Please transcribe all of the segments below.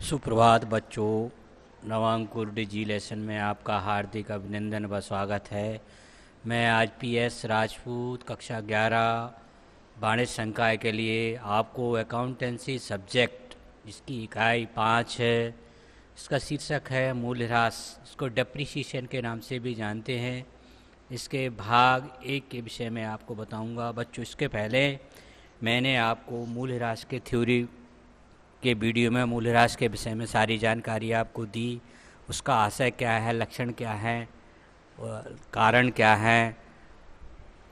सुप्रभात बच्चों। नवांकुर डिजी लेसन में आपका हार्दिक अभिनंदन व स्वागत है। मैं आज पीएस राजपूत कक्षा 11 वाणिज्य संकाय के लिए आपको अकाउंटेंसी सब्जेक्ट जिसकी इकाई 5 है, इसका शीर्षक है मूल्यह्रास। इसको डेप्रिसिएशन के नाम से भी जानते हैं। इसके भाग 1 के विषय में आपको बताऊंगा। बच्चों, इसके पहले मैंने आपको मूल्यह्रास के थ्योरी के वीडियो में मूल्यह्रास के विषय में सारी जानकारी आपको दी। उसका आशय क्या है, लक्षण क्या है, कारण क्या है,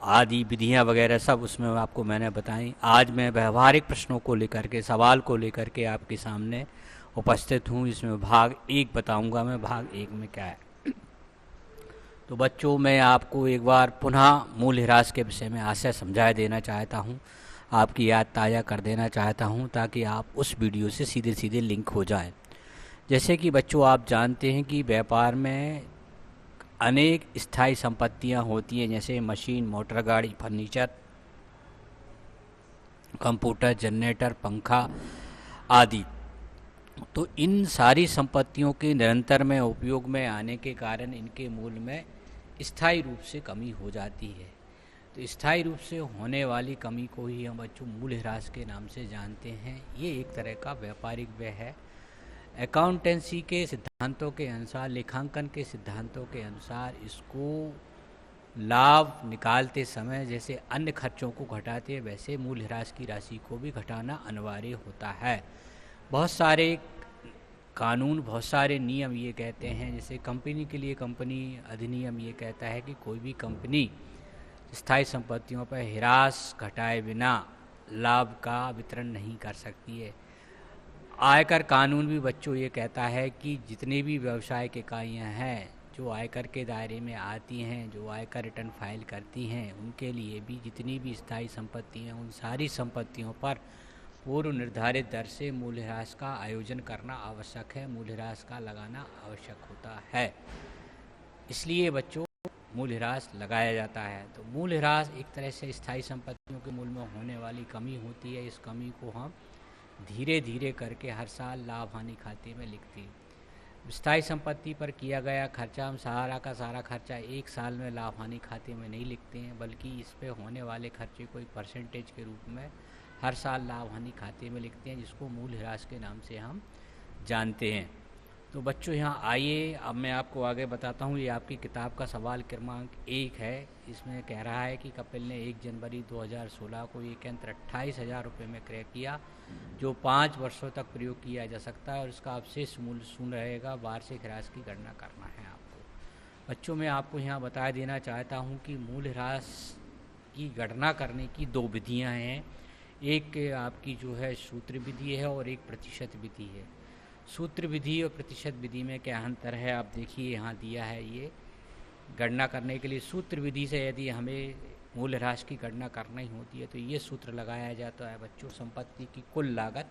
आदि विधियां वगैरह सब उसमें आपको मैंने बताई। आज मैं व्यवहारिक प्रश्नों को लेकर के, सवाल को लेकर के आपके सामने उपस्थित हूँ। इसमें भाग 1 बताऊंगा मैं, भाग 1 में क्या है। तो बच्चों, मैं आपको एक बार पुनः मूल्यह्रास के विषय में आशय समझा देना चाहता हूँ, आपकी याद ताज़ा कर देना चाहता हूँ ताकि आप उस वीडियो से सीधे सीधे लिंक हो जाएं। जैसे कि बच्चों आप जानते हैं कि व्यापार में अनेक स्थायी संपत्तियां होती हैं, जैसे मशीन, मोटर गाड़ी, फर्नीचर, कंप्यूटर, जनरेटर, पंखा आदि। तो इन सारी संपत्तियों के निरंतर में उपयोग में आने के कारण इनके मूल्य में स्थायी रूप से कमी हो जाती है। तो स्थायी रूप से होने वाली कमी को ही हम बच्चों मूल्यह्रास के नाम से जानते हैं। ये एक तरह का व्यापारिक व्यय है। अकाउंटेंसी के सिद्धांतों के अनुसार, लेखांकन के सिद्धांतों के अनुसार इसको लाभ निकालते समय जैसे अन्य खर्चों को घटाते हैं, वैसे मूल्यह्रास की राशि को भी घटाना अनिवार्य होता है। बहुत सारे कानून, बहुत सारे नियम ये कहते हैं, जैसे कंपनी के लिए कंपनी अधिनियम ये कहता है कि कोई भी कंपनी स्थायी संपत्तियों पर ह्रास घटाए बिना लाभ का वितरण नहीं कर सकती है। आयकर कानून भी बच्चों ये कहता है कि जितने भी व्यवसायिक इकाइयाँ हैं जो आयकर के दायरे में आती हैं, जो आयकर रिटर्न फाइल करती हैं, उनके लिए भी जितनी भी स्थायी संपत्ति हैं, उन सारी संपत्तियों पर पूर्व निर्धारित दर से मूल्यह्रास का आयोजन करना आवश्यक है, मूल्यह्रास का लगाना आवश्यक होता है। इसलिए बच्चों मूल्यह्रास लगाया जाता है। तो मूल्यह्रास एक तरह से स्थायी संपत्तियों के मूल्य में होने वाली कमी होती है। इस कमी को हम धीरे धीरे करके हर साल लाभ हानि खाते में लिखते हैं। स्थायी संपत्ति पर किया गया खर्चा, हम सारा का सारा खर्चा एक साल में लाभ हानि खाते में नहीं लिखते हैं, बल्कि इस पे होने वाले खर्चे को एक परसेंटेज के रूप में हर साल लाभ हानि खाते में लिखते हैं, जिसको मूल्यह्रास के नाम से हम जानते हैं। तो बच्चों यहाँ आइए, अब मैं आपको आगे बताता हूँ। ये आपकी किताब का सवाल क्रमांक 1 है। इसमें कह रहा है कि कपिल ने 1 जनवरी 2016 को एक यंत्र 28,000 रुपये में क्रय किया, जो 5 वर्षों तक प्रयोग किया जा सकता है और इसका अवशेष मूल्य 0 रहेगा। वार्षिक ह्रास की गणना करना है आपको। बच्चों, मैं आपको यहाँ बता देना चाहता हूँ कि मूल्यह्रास की गणना करने की 2 विधियाँ हैं। एक आपकी जो है सूत्र विधि है और एक प्रतिशत विधि है। सूत्र विधि और प्रतिशत विधि में क्या अंतर है, आप देखिए यहाँ दिया है। ये गणना करने के लिए सूत्र विधि से यदि हमें मूल्यह्रास की गणना करना ही होती है तो ये सूत्र लगाया जाता है बच्चों, संपत्ति की कुल लागत।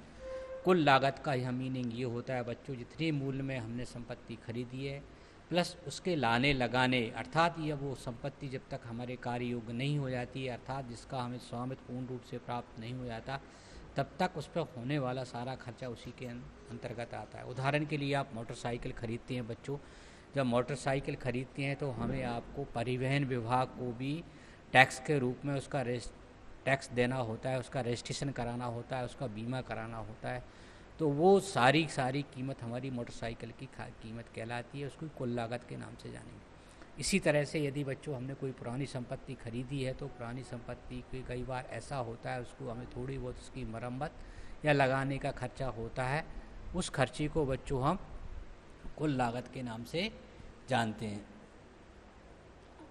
कुल लागत का यह मीनिंग ये होता है बच्चों, जितने मूल्य में हमने संपत्ति खरीदी है प्लस उसके लाने लगाने, अर्थात ये वो संपत्ति जब तक हमारे कार्य योग्य नहीं हो जाती है, अर्थात जिसका हमें स्वामित्व पूर्ण रूप से प्राप्त नहीं हो जाता, तब तक उस पर होने वाला सारा खर्चा उसी के अंतर्गत आता है। उदाहरण के लिए आप मोटरसाइकिल खरीदते हैं बच्चों। जब मोटरसाइकिल खरीदते हैं तो हमें आपको परिवहन विभाग को भी टैक्स के रूप में उसका टैक्स देना होता है, उसका रजिस्ट्रेशन कराना होता है, उसका बीमा कराना होता है। तो वो सारी कीमत हमारी मोटरसाइकिल की कीमत कहलाती है, उसको कुल लागत के नाम से जानेंगे। इसी तरह से यदि बच्चों हमने कोई पुरानी संपत्ति खरीदी है तो पुरानी संपत्ति की कई बार ऐसा होता है उसको हमें थोड़ी बहुत उसकी मरम्मत या लगाने का खर्चा होता है, उस खर्चे को बच्चों हम कुल लागत के नाम से जानते हैं।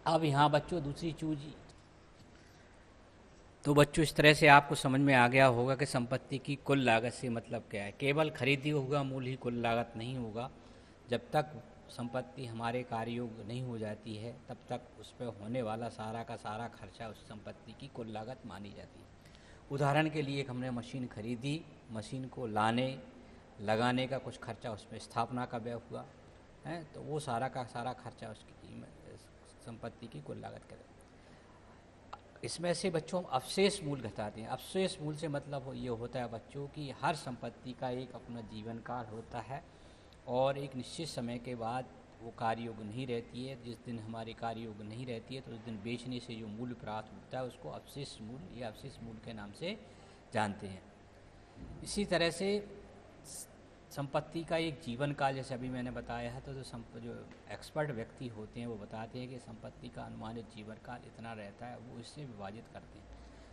अब यहाँ बच्चों दूसरी चीज, तो बच्चों इस तरह से आपको समझ में आ गया होगा कि संपत्ति की कुल लागत से मतलब क्या है। केवल खरीदी हुआ मूल्य ही कुल लागत नहीं होगा। जब तक संपत्ति हमारे कार्य योग्य नहीं हो जाती है तब तक उस पर होने वाला सारा का सारा खर्चा उस संपत्ति की कुल लागत मानी जाती है। उदाहरण के लिए एक हमने मशीन खरीदी, मशीन को लाने लगाने का कुछ खर्चा, उसमें स्थापना का व्यय हुआ है, तो वो सारा का सारा खर्चा उसकी कीमत संपत्ति की कुल लागत करेगा। इसमें से बच्चों हम अवशेष मूल्य घटाते हैं। अवशेष मूल्य से मतलब ये होता है बच्चों कि हर संपत्ति का एक अपना जीवन काल होता है और एक निश्चित समय के बाद वो कार्य योग्य नहीं रहती है। जिस दिन हमारी कार्य योग्य नहीं रहती है तो उस दिन बेचने से जो मूल्य प्राप्त होता है उसको अवशेष मूल्य या अवशेष मूल्य के नाम से जानते हैं। इसी तरह से संपत्ति का एक जीवन काल, जैसे अभी मैंने बताया है, तो जो एक्सपर्ट व्यक्ति होते हैं वो बताते हैं कि संपत्ति का अनुमानित जीवन काल इतना रहता है, वो इससे विभाजित करते हैं।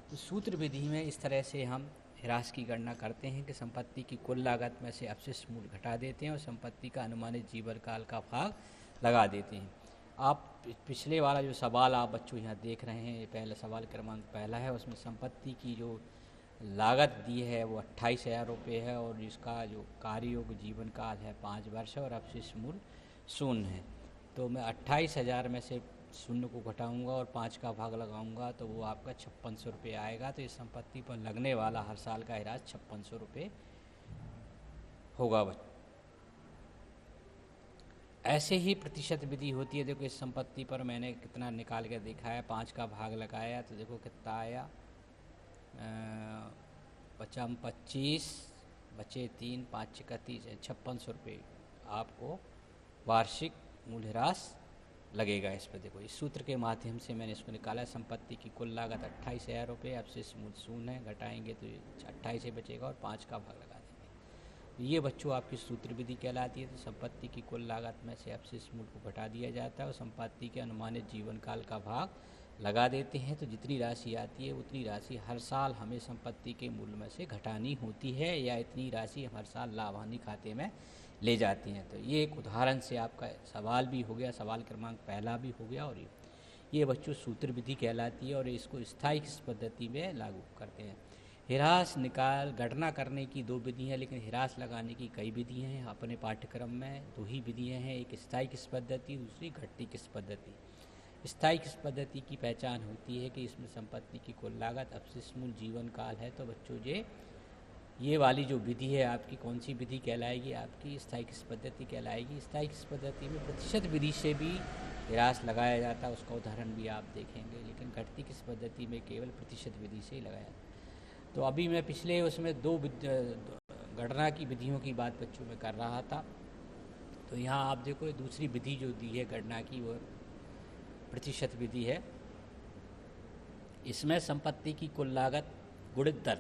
तो सूत्र विधि में इस तरह से हम ह्रास की गणना करते हैं कि संपत्ति की कुल लागत में से अवशिष्ट मूल्य घटा देते हैं और संपत्ति का अनुमानित जीवन काल का भाग लगा देते हैं। आप पिछले वाला जो सवाल आप बच्चों यहाँ देख रहे हैं, पहला सवाल क्रमांक पहला है, उसमें संपत्ति की जो लागत दी है वो 28,000 रुपये है और इसका जो कार्य योग्य जीवन काल है 5 वर्ष है और अवशिष्ट मूल्य 0 है। तो मैं 28,000 में से 0 को घटाऊंगा और 5 का भाग लगाऊंगा तो वो आपका 5600 रुपये आएगा। तो इस संपत्ति पर लगने वाला हर साल का ह्रास 5600 रुपये होगा। ऐसे ही प्रतिशत विधि होती है। देखो इस संपत्ति पर मैंने कितना निकाल के देखा है, 5 का भाग लगाया तो देखो कितना आया, 25 बचे 3, 5 का 30 है, 5600 रुपये आपको वार्षिक मूल्यह्रास लगेगा। इस पर देखो इस सूत्र के माध्यम से मैंने इसको निकाला। संपत्ति की कुल लागत 28,000 रुपये, अवशिष्ट मूल्य 0 है, घटाएंगे तो 28 से बचेगा और 5 का भाग लगा देंगे। तो ये बच्चों आपकी सूत्र विधि कहलाती है। तो संपत्ति की कुल लागत में से अवशिष्ट मूल्य को घटा दिया जाता है और संपत्ति के अनुमानित जीवन काल का भाग लगा देते हैं। तो जितनी राशि आती है उतनी राशि हर साल हमें संपत्ति के मूल्य में से घटानी होती है या इतनी राशि हर साल लाभ हानि खाते में ले जाती हैं। तो ये एक उदाहरण से आपका सवाल भी हो गया, सवाल क्रमांक पहला भी हो गया। और ये बच्चों सूत्र विधि कहलाती है और इसको स्थायी पद्धति में लागू करते हैं। ह्रास निकाल गणना करने की 2 विधियाँ, लेकिन ह्रास लगाने की कई विधियाँ हैं। अपने पाठ्यक्रम में 2 ही विधियाँ हैं, एक स्थायी किस्त पद्धति, दूसरी घटती किस्त पद्धति। स्थायी किस्त पद्धति की पहचान होती है कि इसमें संपत्ति की कुल लागत अवशिष्ट मूल्य जीवन काल है। तो बच्चों ये वाली जो विधि है आपकी कौन सी विधि कहलाएगी? आपकी स्थायी किस्त पद्धति कहलाएगी। स्थायी किस्त पद्धति में प्रतिशत विधि से भी ह्रास लगाया जाता है, उसका उदाहरण भी आप देखेंगे, लेकिन घटती किस्त पद्धति में केवल प्रतिशत विधि से ही लगाया जाता है। तो अभी मैं पिछले उसमें 2 गणना की विधियों की बात बच्चों में कर रहा था। तो यहाँ आप देखो दूसरी विधि जो दी है गणना की वो प्रतिशत विधि है। इसमें संपत्ति की कुल लागत गुणित दर,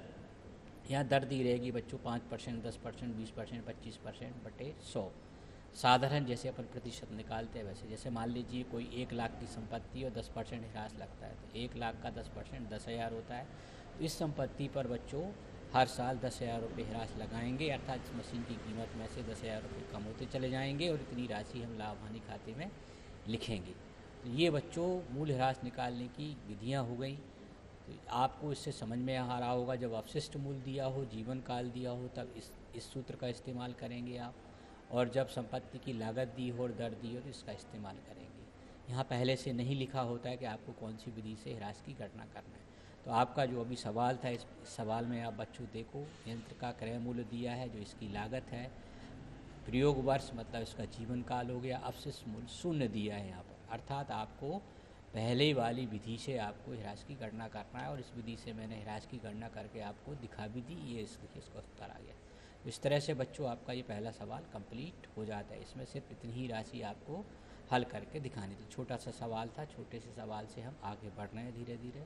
यहाँ दर दी रहेगी बच्चों 5%, 10%, 20%, 25% बटे 100। साधारण जैसे अपन प्रतिशत निकालते हैं वैसे, जैसे मान लीजिए कोई 1 लाख की संपत्ति और 10% ह्रास लगता है तो 1 लाख का 10% 10,000 होता है। तो इस संपत्ति पर बच्चों हर साल 10,000 रुपये ह्रास लगाएंगे, अर्थात इस मशीन की कीमत में से 10,000 रुपये कम होते चले जाएंगे और इतनी राशि हम लाभ हानि खाते में लिखेंगे। तो ये बच्चों मूल्य ह्रास निकालने की विधियाँ हो गई। तो आपको इससे समझ में आ रहा होगा, जब अवशिष्ट मूल्य दिया हो, जीवन काल दिया हो, तब इस सूत्र का इस्तेमाल करेंगे आप, और जब संपत्ति की लागत दी हो और दर दी हो तो इसका इस्तेमाल करेंगे। यहाँ पहले से नहीं लिखा होता है कि आपको कौन सी विधि से ह्रास की गणना करना है। तो आपका जो अभी सवाल था, इस सवाल में आप बच्चों देखो यंत्र का क्रय मूल्य दिया है, जो इसकी लागत है, प्रयोग वर्ष मतलब इसका जीवन काल हो गया, अवशिष्ट मूल्य 0 दिया है यहाँ पर। अर्थात आपको पहले वाली विधि से आपको ह्रास की गणना करना है और इस विधि से मैंने ह्रास की गणना करके आपको दिखा भी दी। ये इसका उत्तर आ गया। इस तरह से बच्चों आपका ये पहला सवाल कंप्लीट हो जाता है। इसमें सिर्फ इतनी ही राशि आपको हल करके दिखानी थी। छोटा सा सवाल था, छोटे से सवाल से हम आगे बढ़ रहे हैं धीरे धीरे।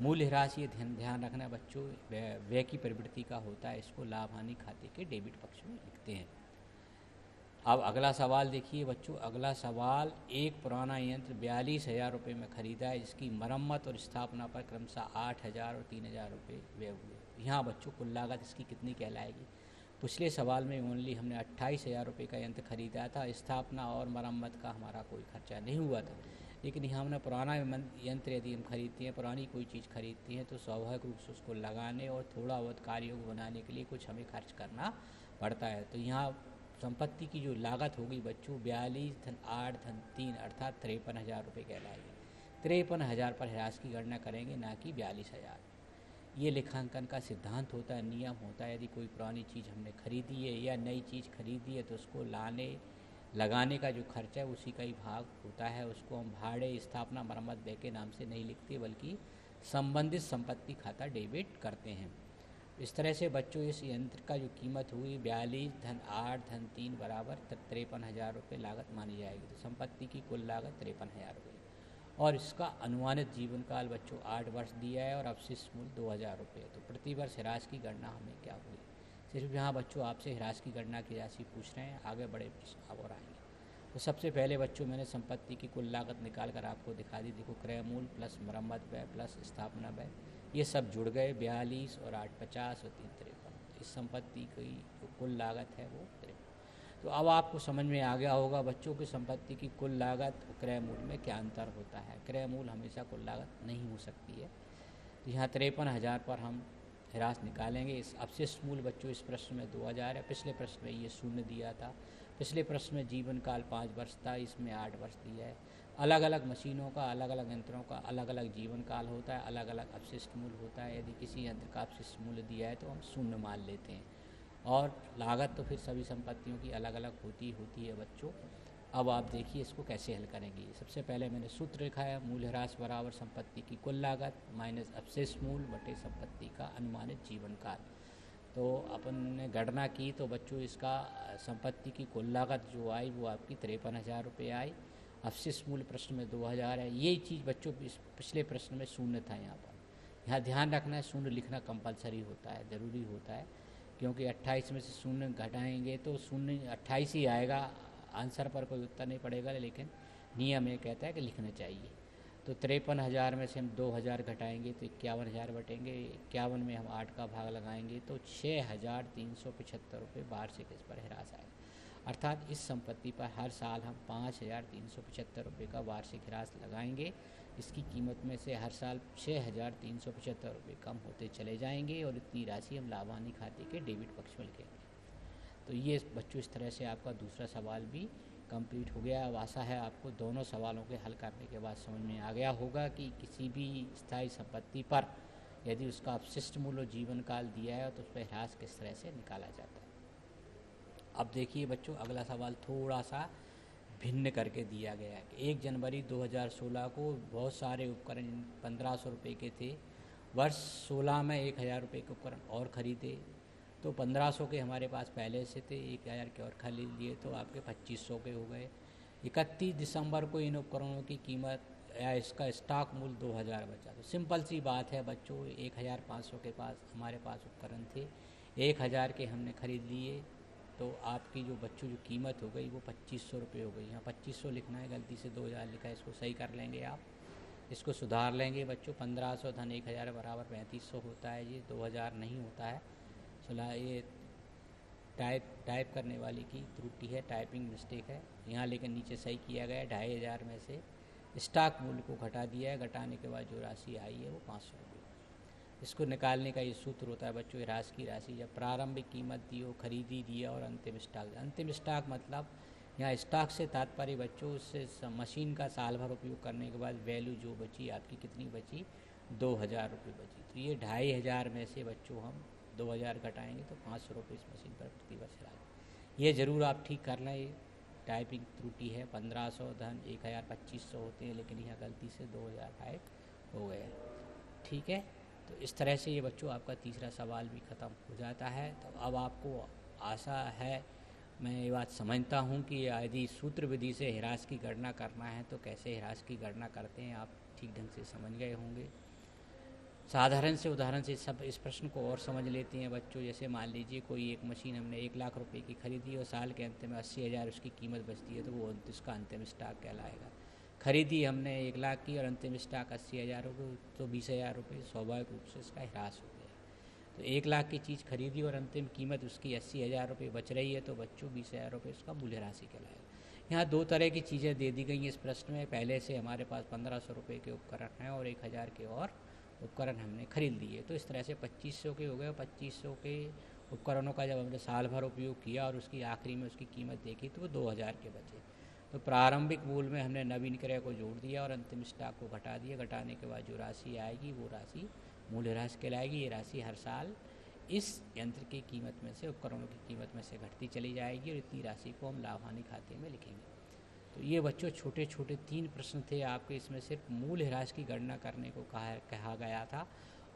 मूल्य ह्रास, ये ध्यान रखना बच्चों, व्यय की प्रवृत्ति का होता है, इसको लाभ हानि खाते के डेबिट पक्ष में लिखते हैं। अब अगला सवाल देखिए बच्चों। अगला सवाल, एक पुराना यंत्र 42,000 रुपये में खरीदा है, जिसकी मरम्मत और स्थापना पर क्रमशः 8,000 और 3,000 रुपये व्यय हुए। यहाँ बच्चों कुल लागत इसकी कितनी कहलाएगी? पिछले सवाल में ओनली हमने 28,000 रुपये का यंत्र खरीदा था, स्थापना और मरम्मत का हमारा कोई खर्चा नहीं हुआ था। लेकिन यहाँ हमने पुराना यंत्र यदि हम खरीदते हैं, पुरानी कोई चीज़ खरीदती हैं, तो स्वाभाविक रूप से उसको लगाने और थोड़ा बहुत कार्यों को बनाने के लिए कुछ हमें खर्च करना पड़ता है। तो यहाँ संपत्ति की जो लागत होगी बच्चों 42,8,3 अर्थात 53,000 रुपये कहलाएगी। 53,000 पर ह्रास की गणना करेंगे, ना कि 42,000। ये लेखांकन का सिद्धांत होता है, नियम होता है। यदि कोई पुरानी चीज़ हमने खरीदी है या नई चीज़ खरीदी है तो उसको लगाने का जो खर्चा है उसी का ही भाग होता है। उसको हम भाड़े, स्थापना, मरम्मत व्यय के नाम से नहीं लिखते, बल्कि संबंधित संपत्ति खाता डेबिट करते हैं। इस तरह से बच्चों इस यंत्र का जो कीमत हुई 42 धन 8 धन 3 बराबर 53,000 रुपये लागत मानी जाएगी। तो संपत्ति की कुल लागत 53,000 रुपये और इसका अनुमानित जीवन काल बच्चों 8 वर्ष दिया है और अवशिष्ट मूल्य 2,000 रुपये। तो प्रतिवर्ष ह्रास की गणना हमें क्या हुई? सिर्फ यहाँ बच्चों आपसे ह्रास की गणना की राशि पूछ रहे हैं, आगे बड़े प्रश्न अब और आएंगे। तो सबसे पहले बच्चों मैंने संपत्ति की कुल लागत निकाल कर आपको दिखा दी। देखो क्रय मूल्य प्लस मरम्मत व्यय प्लस स्थापना व्यय ये सब जुड़ गए 42 और 8 50 और 3 53। इस संपत्ति की जो कुल लागत है वो 53। तो अब आपको समझ में आ गया होगा बच्चों की संपत्ति की कुल लागत और क्रय मूल्य में क्या अंतर होता है। क्रय मूल्य हमेशा कुल लागत नहीं हो सकती है। तो यहाँ 53,000 पर हम ह्रास निकालेंगे। इस अवशिष्ट मूल्य बच्चों इस प्रश्न में 2,000 है, पिछले प्रश्न में ये 0 दिया था, पिछले प्रश्न में जीवन काल 5 वर्ष था, इसमें 8 वर्ष दिया है। अलग अलग मशीनों का अलग अलग यंत्रों का अलग अलग जीवन काल होता है, अलग अलग अवशिष्ट मूल्य होता है। यदि किसी यंत्र का अवशिष्ट मूल्य दिया है तो हम 0 मान लेते हैं और लागत तो फिर सभी संपत्तियों की अलग अलग होती है बच्चों। अब आप देखिए इसको कैसे हल करेंगे। सबसे पहले मैंने सूत्र लिखा है, मूल्य ह्रास बराबर संपत्ति की कुल लागत माइनस अवशिष्ट मूल्य बटे संपत्ति का अनुमानित जीवन काल। तो अपन ने गणना की तो बच्चों इसका संपत्ति की कुल लागत जो आई वो आपकी 53,000 रुपये आई। अवशिष्ट मूल्य प्रश्न में 2,000 है। यही चीज़ बच्चों पिछले प्रश्न में 0 था। यहाँ ध्यान रखना है 0 लिखना कंपलसरी होता है, ज़रूरी होता है, क्योंकि 28 में से 0 घटाएंगे तो 0 28 ही आएगा। आंसर पर कोई उत्तर नहीं पड़ेगा, लेकिन नियम ये कहता है कि लिखना चाहिए। तो 53,000 में से हम 2,000 घटाएंगे तो 51,000 बटेंगे। 51 में हम 8 का भाग लगाएंगे तो 6,375 रुपये वार्षिक इस पर ह्रास आएगा। अर्थात इस संपत्ति पर हर साल हम 5,375 रुपये का वार्षिक ह्रास लगाएंगे। इसकी कीमत में से हर साल 6,375 रुपये कम होते चले जाएंगे और इतनी राशि हम लाभानी खाते के डेबिट पक्ष में लिखेंगे। तो ये बच्चों इस तरह से आपका दूसरा सवाल भी कंप्लीट हो गया। अब आशा है आपको दोनों सवालों के हल करने के बाद समझ में आ गया होगा कि किसी भी स्थायी संपत्ति पर यदि उसका अवशिष्ट मूल्य जीवन काल दिया है तो उस पर ह्रास किस तरह से निकाला जाता है। अब देखिए बच्चों अगला सवाल थोड़ा सा भिन्न करके दिया गया है कि 1 जनवरी 2016 को बहुत सारे उपकरण 1,500 रुपये के थे, वर्ष 16 में 1,000 रुपये के उपकरण और ख़रीदे। तो 1,500 के हमारे पास पहले से थे, 1,000 के और खरीद लिए तो आपके 2,500 के हो गए। 31 दिसंबर को इन उपकरणों की कीमत या इसका स्टॉक मूल्य 2,000 बचा। तो सिंपल सी बात है बच्चों, 1,500 के पास हमारे पास उपकरण थे, 1,000 के हमने खरीद लिए, तो आपकी जो बच्चों जो कीमत हो गई वो 2,500 रुपये हो गई। यहाँ 2,500 लिखना है, गलती से 2,000 लिखा है, इसको सही कर लेंगे आप, इसको सुधार लेंगे बच्चों। 1,500 धन 1,000 बराबर 3,500 होता है, ये 2,000 नहीं होता है। चला ये टाइप करने वाली की त्रुटि है, टाइपिंग मिस्टेक है यहाँ, लेकिन नीचे सही किया गया है। 2,500 में से स्टॉक मूल्य को घटा दिया है, घटाने के बाद जो राशि आई है वो 500 रुपये। इसको निकालने का ये सूत्र होता है बच्चों, ह्रास की राशि जब प्रारंभिक कीमत दी हो, खरीदी दिया और अंतिम स्टॉक। अंतिम स्टॉक मतलब यहाँ स्टॉक से तात्पर्य बच्चों उससे मशीन का साल भर उपयोग करने के बाद वैल्यू जो बची आपकी कितनी बची, 2,000 रुपये बची। तो ये 2,500 में से बच्चों हम 2,000 घटाएंगे तो 500 रुपये इस मशीन पर प्रतिवर्ष ह्रास। ये ज़रूर आप ठीक करना, ये टाइपिंग त्रुटि है। 1,500 धन 1,000 2,500 होते हैं, लेकिन यहाँ गलती से 2,000 टाइप हो गए। ठीक है, तो इस तरह से ये बच्चों आपका तीसरा सवाल भी ख़त्म हो जाता है। तो अब आपको आशा है, मैं ये बात समझता हूँ कि यदि सूत्र विधि से ह्रास की गणना करना है तो कैसे ह्रास की गणना करते हैं आप ठीक ढंग से समझ गए होंगे। साधारण से उदाहरण से सब इस प्रश्न को और समझ लेते हैं बच्चों। जैसे मान लीजिए कोई एक मशीन हमने 1,00,000 रुपये की खरीदी और साल के अंत में 80,000 उसकी कीमत बचती है, तो वो उसका अंतिम स्टॉक कहलाएगा। खरीदी हमने 1,00,000 की और अंतिम स्टॉक 80,000 हो गई, तो 20,000 रुपये स्वाभाविक रूप से इसका ह्रास हो गया। तो 1,00,000 की चीज़ खरीदी और अंतिम कीमत उसकी 80,000 रुपये बच रही है, तो बच्चों 20,000 रुपये उसका मूल्य राशि कहलाएगा। यहाँ 2 तरह की चीज़ें दे दी गई हैं इस प्रश्न में। पहले से हमारे पास 1,500 रुपये के उपकरण हैं और 1,000 के और उपकरण हमने खरीद लिए, तो इस तरह से 2,500 के हो गए। 2,500 के उपकरणों का जब हमने साल भर उपयोग किया और उसकी आखिरी में उसकी कीमत देखी तो वो 2,000 के बचे। तो प्रारंभिक मूल्य में हमने नवीन क्रय को जोड़ दिया और अंतिम स्टॉक को घटा दिया। घटाने के बाद जो राशि आएगी वो राशि मूल्य ह्रास कहलाएगी। ये राशि हर साल इस यंत्र की कीमत में से, उपकरणों की कीमत में से घटती चली जाएगी और इतनी राशि को हम लाभ हानि खाते में लिखेंगे। तो ये बच्चों छोटे छोटे 3 प्रश्न थे आपके, इसमें सिर्फ मूल ह्रास की गणना करने को कहा गया था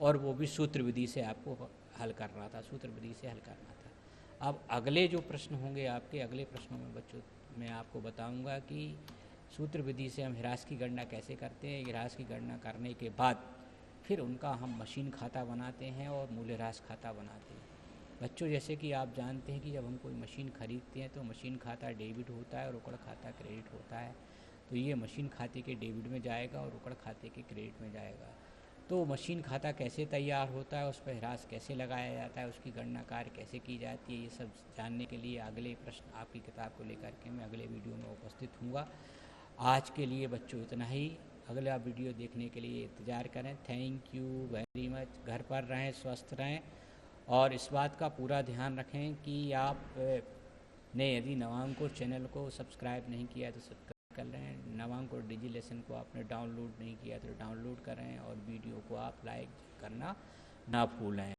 और वो भी सूत्र विधि से आपको हल करना था, सूत्र विधि से हल करना था। अब अगले जो प्रश्न होंगे आपके, अगले प्रश्नों में बच्चों मैं आपको बताऊंगा कि सूत्र विधि से हम ह्रास की गणना कैसे करते हैं। ह्रास की गणना करने के बाद फिर उनका हम मशीन खाता बनाते हैं और मूल्य ह्रास खाता बनाते हैं। बच्चों जैसे कि आप जानते हैं कि जब हम कोई मशीन खरीदते हैं तो मशीन खाता डेबिट होता है और रोकड़ खाता क्रेडिट होता है। तो ये मशीन खाते के डेबिट में जाएगा और रोकड़ खाते के क्रेडिट में जाएगा। तो मशीन खाता कैसे तैयार होता है, उस पर ह्रास कैसे लगाया जाता है, उसकी गणना कार्य कैसे की जाती है, ये सब जानने के लिए अगले प्रश्न आपकी किताब को लेकर के मैं अगले वीडियो में उपस्थित हूँगा। आज के लिए बच्चों इतना ही, अगला वीडियो देखने के लिए इंतज़ार करें। Thank you very much. घर पर रहें, स्वस्थ रहें और इस बात का पूरा ध्यान रखें कि आप ने यदि नवांकुर चैनल को सब्सक्राइब नहीं किया तो सब्सक्राइब कर लें। नवांकुर डिजी लेसन को आपने डाउनलोड नहीं किया तो डाउनलोड करें और वीडियो को आप लाइक करना ना भूलें।